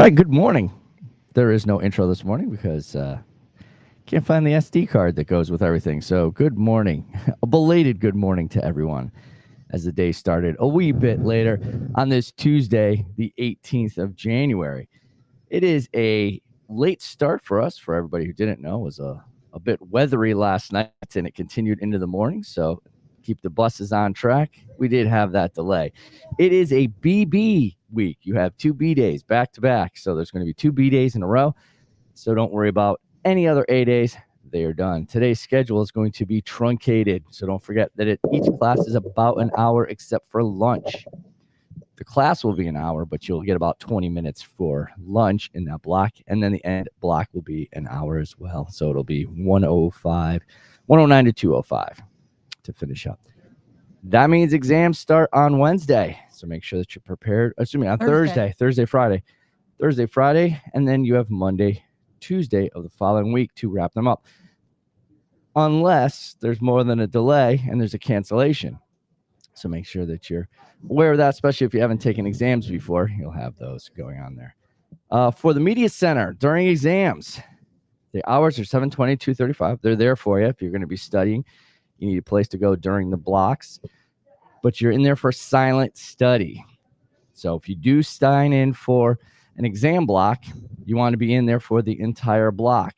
right, good morning. There is no intro this morning because can't find the SD card that goes with everything. So good morning, a belated good morning to everyone as the day started a wee bit later on this Tuesday, the 18th of January. It is a late start for us. For everybody who didn't know, it was a bit weathery last night and it continued into the morning. So keep the buses on track. We did have that delay. It is a BB week. You have 2 B days back to back. So there's going to be 2 B days in a row. So don't worry about any other A days. They are done. Today's schedule is going to be truncated. So don't forget that each class is about an hour except for lunch. The class will be an hour, but you'll get about 20 minutes for lunch in that block. And then the end block will be an hour as well. So it'll be 109 to 205 to finish up. That means exams start on Wednesday. So make sure that you're prepared. On Thursday, Friday, and then you have Monday, Tuesday of the following week to wrap them up. Unless there's more than a delay and there's a cancellation. So make sure that you're aware of that, especially if you haven't taken exams before. You'll have those going on there. For the Media Center, during exams, the hours are 7:20, 2:35. They're there for you if you're going to be studying. You need a place to go during the blocks, but you're in there for silent study. So if you do sign in for an exam block, you want to be in there for the entire block.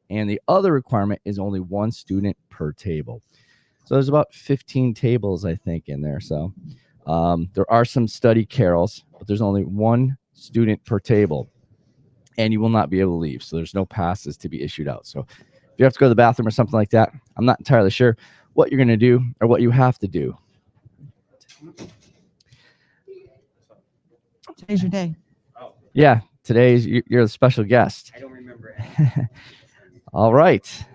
And the other requirement is only 1 student per table. So there's about 15 tables, I think, in there. So there are some study carols, but there's only 1 student per table. And you will not be able to leave. So there's no passes to be issued out. So if you have to go to the bathroom or something like that, I'm not entirely sure what you're going to do or what you have to do. Today's your day. Yeah, you're the special guest. I don't remember it. All right.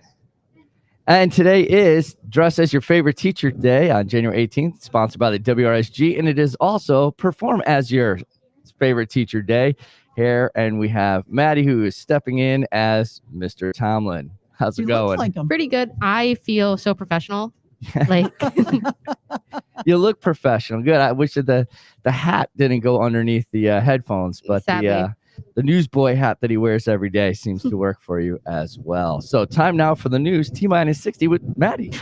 And today is Dress as Your Favorite Teacher Day on January 18th, sponsored by the WRSG. And it is also Perform as Your Favorite Teacher Day here. And we have Maddie, who is stepping in as Mr. Tomlin. How's it going? Like him. Pretty good. I feel so professional. Like you look professional. Good. I wish that the hat didn't go underneath the headphones, but the newsboy hat that he wears every day seems to work for you as well. So time now for the news. T-minus 60 with Maddie.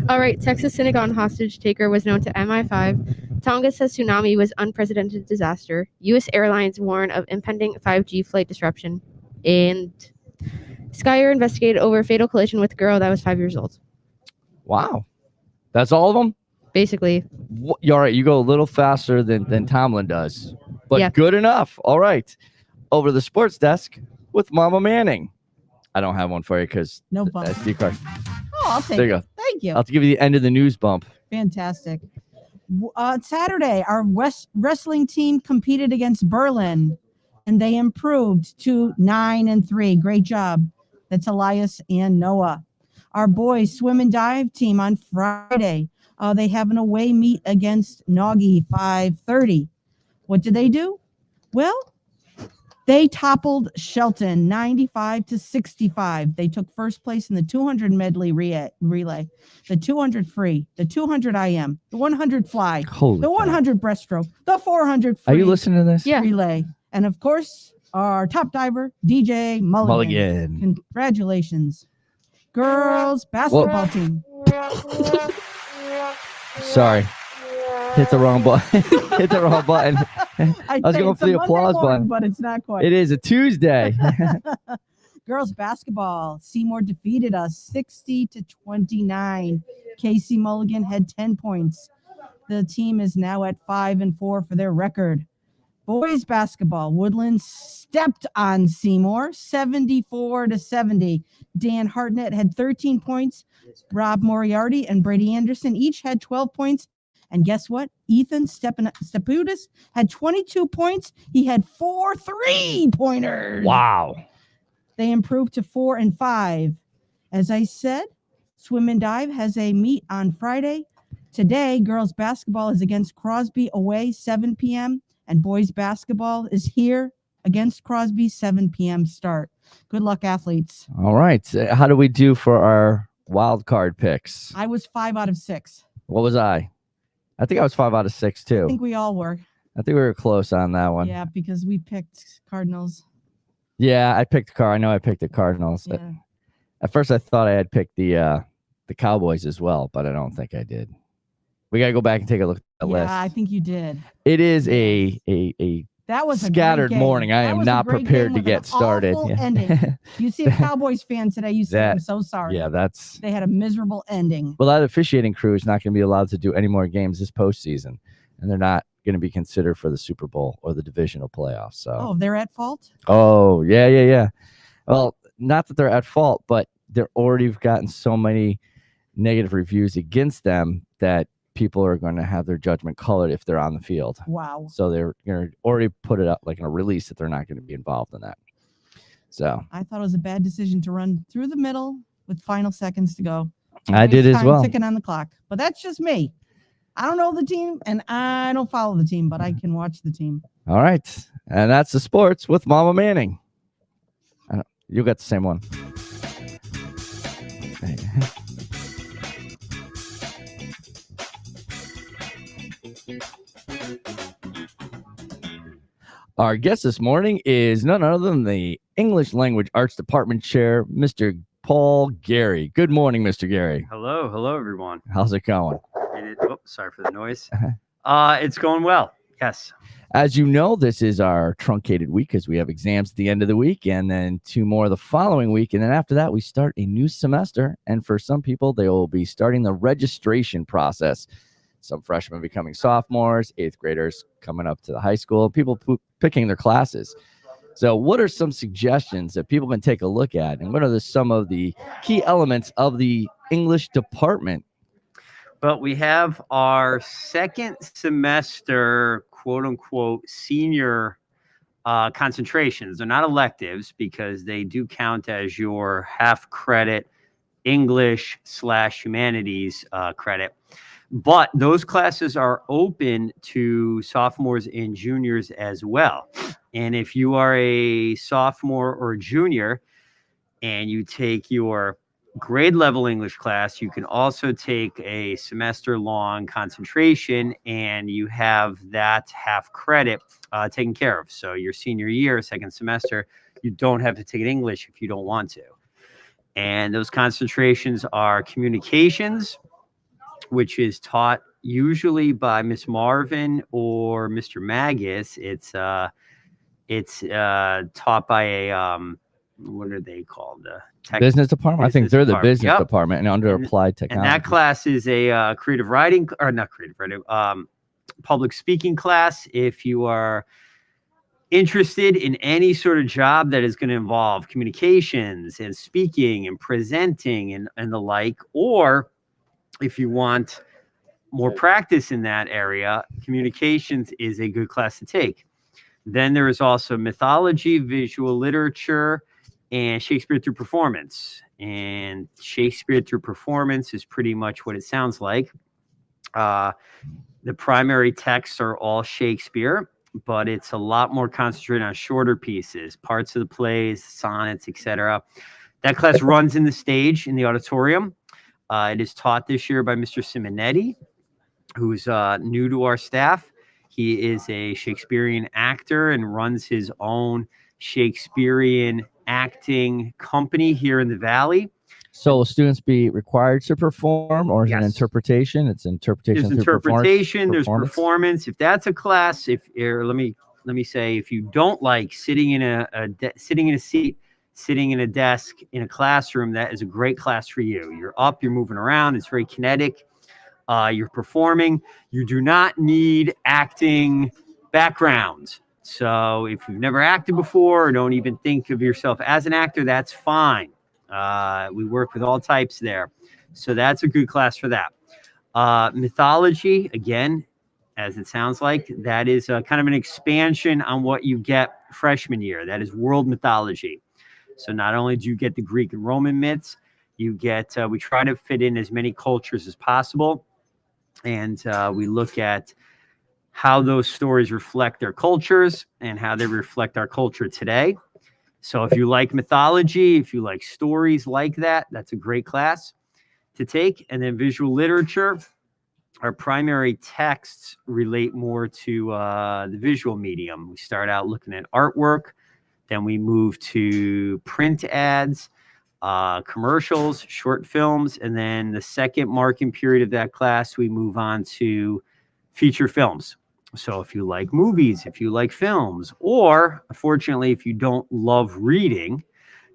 All right. Texas synagogue hostage taker was known to MI5. Tonga says tsunami was unprecedented disaster. U.S. Airlines warn of impending 5G flight disruption. And Skyer investigated over a fatal collision with a girl that was 5 years old. Wow. That's all of them? Basically. All right. You go a little faster than Tomlin does, but yeah. Good enough. All right. Over to the sports desk with Mama Manning. I don't have one for you because no bump. SD card. Oh, I'll take there you it. Go. Thank you. I'll have to give you the end of the news bump. Fantastic. Saturday, our wrestling team competed against Berlin, and they improved to 9-3. Great job. That's Elias and Noah. Our boys swim and dive team on Friday. They have an away meet against Nagy, 5:30. What did they do? Well, they toppled Shelton 95-65. They took first place in the 200 medley relay, the 200 free, the 200 IM, the 100 fly, Holy the 100 breaststroke, the 400 free. Are you listening to this? Yeah. Relay. And of course, our top diver, DJ Mulligan. Congratulations. Girls basketball team. Sorry. Hit the wrong button. Hit the wrong button. I was going for the applause button. But it's not quite. It is a Tuesday. Girls basketball. Seymour defeated us 60-29. Casey Mulligan had 10 points. The team is now at 5-4 for their record. Boys basketball, Woodland stepped on Seymour 74-70. Dan Hartnett had 13 points. Rob Moriarty and Brady Anderson each had 12 points. And guess what? Ethan Stepudis had 22 points. He had 4 3-pointers. Wow. They improved to 4-5. As I said, swim and dive has a meet on Friday. Today, girls basketball is against Crosby away, 7 p.m. And boys basketball is here against Crosby, 7 p.m. start. Good luck, athletes. All right. How do we do for our wild card picks? I was 5 out of 6. What was I? I think I was 5 out of 6 too. I think we all were. I think we were close on that one. Yeah, because we picked Cardinals. Yeah, I picked I know I picked the Cardinals. Yeah. At first, I thought I had picked the Cowboys as well, but I don't think I did. We gotta go back and take a look at the list. I think you did. It is Yes. a That was a scattered great game. morning. I That am was a not great prepared game to with an get started. awful Yeah. ending. You see a Cowboys fan today, you say, I'm so sorry. Yeah, that's. They had a miserable ending. Well, that officiating crew is not going to be allowed to do any more games this postseason, and they're not going to be considered for the Super Bowl or the divisional playoffs. So. Oh, they're at fault? Oh, yeah. Well, not that they're at fault, but they're already gotten so many negative reviews against them that people are going to have their judgment colored if they're on the field. Wow. So they're going to already put it up like in a release that they're not going to be involved in that. So I thought it was a bad decision to run through the middle with final seconds to go. I did as well. Ticking on the clock. But that's just me. I don't know the team and I don't follow the team, but I can watch the team. All right. And that's the sports with Mama Manning. You got the same one. Our guest this morning is none other than the English Language Arts Department Chair, Mr. Paul Gary. Good morning, Mr. Gary. Hello, everyone. How's it going? Sorry for the noise. It's going well. Yes. As you know, this is our truncated week because we have exams at the end of the week and then 2 more the following week. And then after that, we start a new semester. And for some people, they will be starting the registration process. Some freshmen becoming sophomores, 8th graders coming up to the high school, people picking their classes. So what are some suggestions that people can take a look at? And what are some of the key elements of the English department? Well, we have our second semester, quote unquote, senior concentrations. They're not electives because they do count as your half credit English/humanities credit. But those classes are open to sophomores and juniors as well. And if you are a sophomore or a junior and you take your grade level English class, you can also take a semester long concentration and you have that half credit taken care of. So your senior year, second semester, you don't have to take English if you don't want to. And those concentrations are communications, which is taught usually by Miss Marvin or Mr. Magus. It's taught by a what are they called? Business department. I think they're the business Yep. department and under applied technology. And that class is a creative writing, or not creative writing, public speaking class. If you are interested in any sort of job that is going to involve communications and speaking and presenting and the like, or if you want more practice in that area, communications is a good class to take. Then there is also mythology, visual literature, and Shakespeare through performance. And Shakespeare through performance is pretty much what it sounds like. The primary texts are all Shakespeare, but it's a lot more concentrated on shorter pieces, parts of the plays, sonnets, etc. That class runs in the stage in the auditorium. It is taught this year by Mr. Simonetti, who's new to our staff. He is a Shakespearean actor and runs his own Shakespearean acting company here in the Valley. So will students be required to perform, or is it an Yes. interpretation? It's interpretation. There's through interpretation. There's performance. performance. If that's a class, let me say, if you don't like sitting in a seat, sitting in a desk in a classroom, that is a great class for you. You're up, you're moving around. It's very kinetic. You're performing. You do not need acting background. So if you've never acted before or don't even think of yourself as an actor, that's fine. We work with all types there. So that's a good class for that. Mythology, again, as it sounds like, that is kind of an expansion on what you get freshman year. That is world mythology. So not only do you get the Greek and Roman myths, you get, we try to fit in as many cultures as possible. And we look at how those stories reflect their cultures and how they reflect our culture today. So if you like mythology, if you like stories like that, that's a great class to take. And then visual literature, our primary texts relate more to the visual medium. We start out looking at artwork, then we move to print ads, commercials, short films, and then the second marking period of that class, we move on to feature films. So if you like movies, if you like films, or unfortunately, if you don't love reading,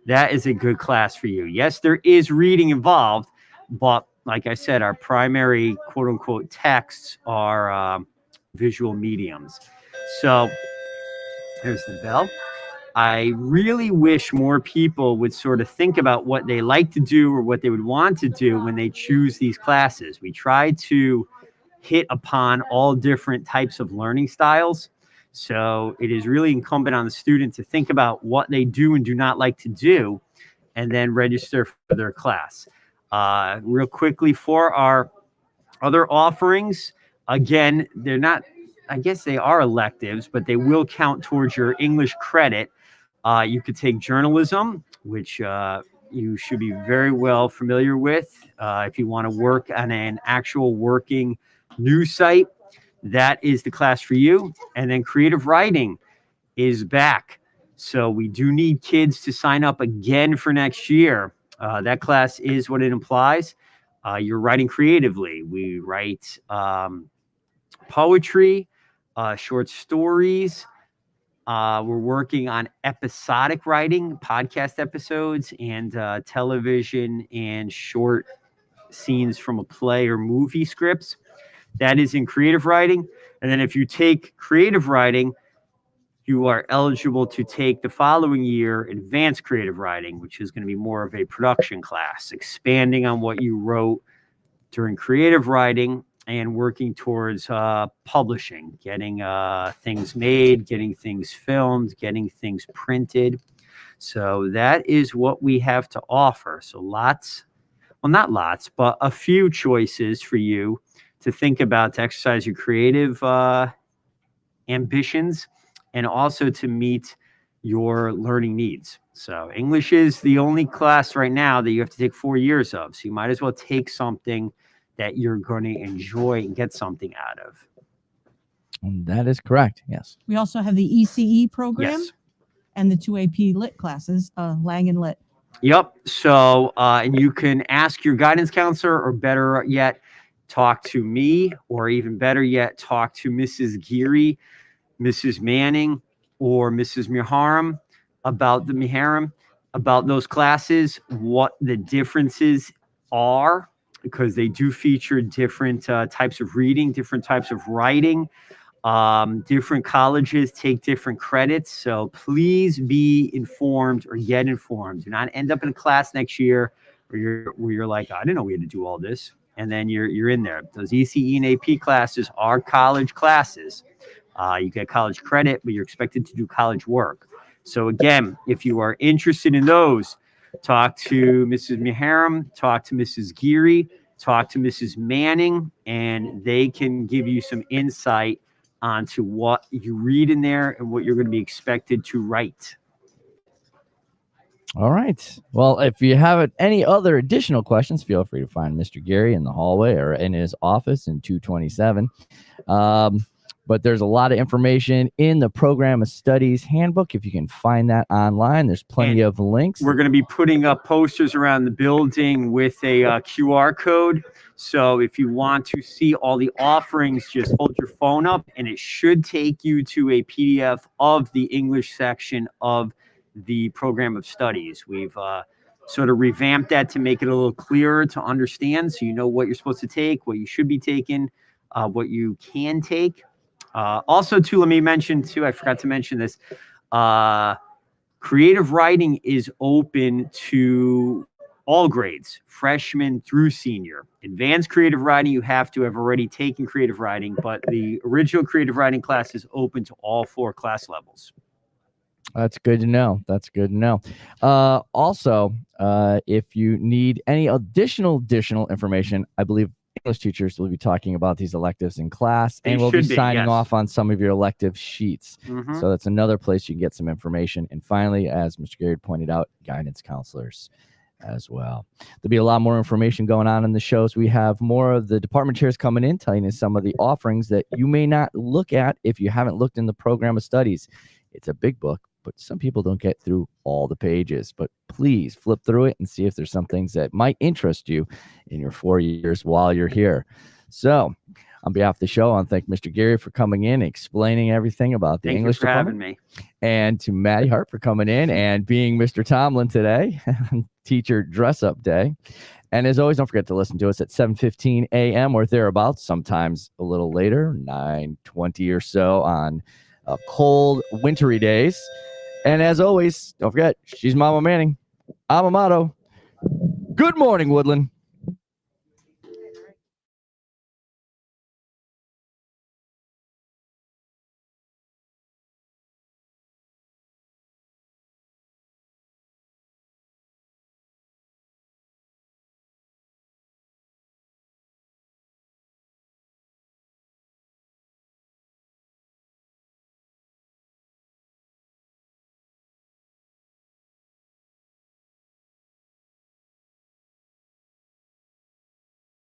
that is a good class for you. Yes, there is reading involved, but like I said, our primary quote unquote texts are visual mediums. So here's the bell. I really wish more people would sort of think about what they like to do or what they would want to do when they choose these classes. We try to hit upon all different types of learning styles. So it is really incumbent on the student to think about what they do and do not like to do, and then register for their class. Real quickly, for our other offerings, again, they're not, I guess they are electives, but they will count towards your English credit. You could take journalism, which you should be very well familiar with. If you want to work on an actual working news site, that is the class for you. And then creative writing is back. So we do need kids to sign up again for next year. That class is what it implies. You're writing creatively. We write poetry, short stories. We're working on episodic writing, podcast episodes, and television and short scenes from a play or movie scripts. That is in creative writing. And then if you take creative writing, you are eligible to take the following year advanced creative writing, which is going to be more of a production class, expanding on what you wrote during creative writing and working towards publishing, getting things made, getting things filmed, getting things printed. So that is what we have to offer. So lots, well, not lots, but a few choices for you to think about to exercise your creative ambitions and also to meet your learning needs. So English is the only class right now that you have to take 4 years of. So you might as well take something that you're going to enjoy and get something out of. That is correct. Yes. We also have the ECE program Yes. and the 2 AP Lit classes, Lang and Lit. Yep. So, and you can ask your guidance counselor, or better yet, talk to me, or even better yet, talk to Mrs. Geary, Mrs. Manning, or Mrs. Miharam about those classes, what the differences are, because they do feature different types of reading, different types of writing. Different colleges take different credits. So please be informed or get informed. Do not end up in a class next year where you're like, I didn't know we had to do all this. And then you're in there. Those ECE and AP classes are college classes. You get college credit, but you're expected to do college work. So again, if you are interested in those, talk to Mrs. Miharam, talk to Mrs. Geary, talk to Mrs. Manning, and they can give you some insight onto what you read in there and what you're going to be expected to write. All right. Well, if you have any other additional questions, feel free to find Mr. Gary in the hallway or in his office in 227. But there's a lot of information in the Program of Studies handbook. If you can find that online, there's plenty of links. We're going to be putting up posters around the building with a QR code. So if you want to see all the offerings, just hold your phone up and it should take you to a PDF of the English section of the Program of Studies. We've sort of revamped that to make it a little clearer to understand, so you know what you're supposed to take, what you should be taking, what you can take. Also, too, let me mention, too, I forgot to mention this, creative writing is open to all grades, freshman through senior. Advanced creative writing, you have to have already taken creative writing, but the original creative writing class is open to all 4 class levels. That's good to know. That's good to know. Also, if you need any additional information, I believe English teachers will be talking about these electives in class, and we'll be signing off on some of your elective sheets. So that's another place you can get some information. And finally, as Mr. Gary pointed out, guidance counselors. as well. There'll be a lot more information going on in the shows. We have more of the department chairs coming in, telling you some of the offerings that you may not look at if you haven't looked in the program of studies. It's a big book, but some people don't get through all the pages. But please flip through it and see if there's some things that might interest you in your 4 years while you're here. So on behalf of the show, I want to thank Mr. Gary for coming in and explaining everything about the English department. Thank you for having me. And to Maddie Hart for coming in and being Mr. Tomlin today, teacher dress-up day. And as always, don't forget to listen to us at 7:15 a.m. or thereabouts, sometimes a little later, 9:20 or so on cold, wintry days. And as always, don't forget, she's Mama Manning. I'm Amato. Good morning, Woodland.